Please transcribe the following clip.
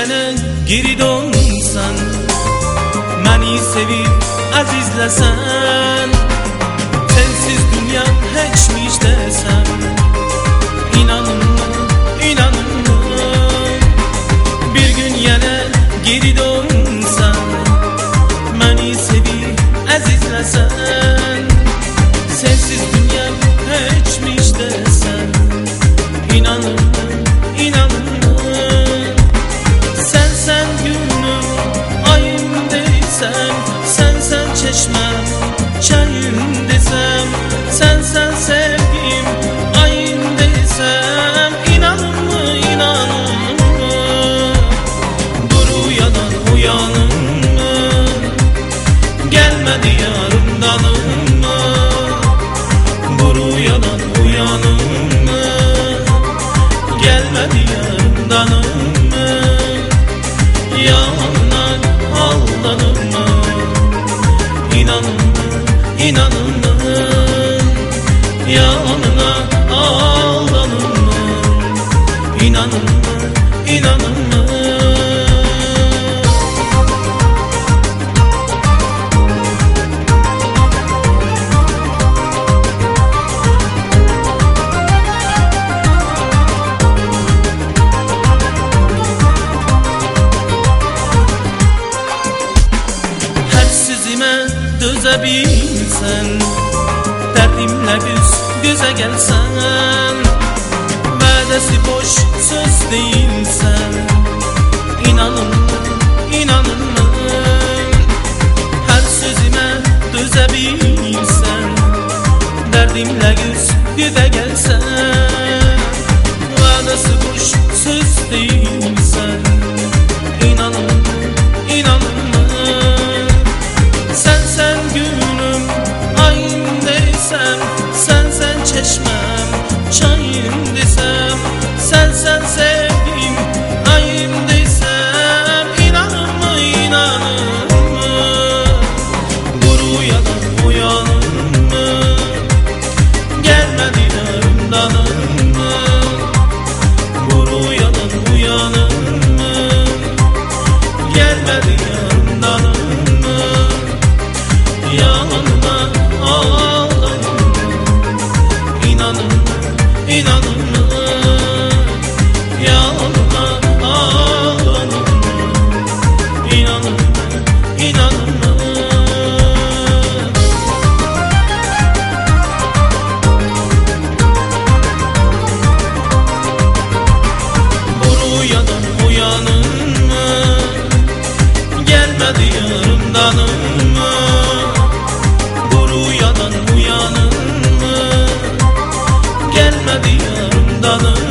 yana geri dönsen, məni sevib əzizləsən, sensiz dünyam heçmiş desem, inanın mı, inanın mı? Bir gün yana geri dönsen, məni sevib əzizləsən, sensiz dünyam heçmiş desem, inanın mı, inanın mı? Sen günüm, ayım desem, sen çeşmem, çayım desem, sen sevgim, ayım desem, inanın mı, inanın mı? Dur uyanın mı? Gelmedi yarımdanım mı? Dur uyanın mı? Gelmedi yarımdanım mı? Yalanlar aldanır mı? İnanın mı, inanın mı? Yalanına aldanır mı? İnanın mı, inanın mı? Döze bilsen, derdimle göze gelsen, vədəsi boş söz değilsen, inanın mı, inanın mı? Her sözüme döze bilsen, derdimle göze gelsen, vədəsi boş söz değilsen, inanın mı, inanın mı? Sen günüm, ayım desem, sen çeşmem, çayım desem, sen sevgim, ayım desem, inanın mı, inanın mı? Dur uyanın mı? Gelmedi yarımdanım mı? Dur uyanın mı? Gelmedi yarımdanım mı? Yalanına aldanın mı? İnanın mı, inanın mı? Yalanına aldanın mı? İnanın mı, inanın mı? Uyanın mı? Gelmedi yarımdanım mı? Uyanın mı? Gelmedi yarımdanım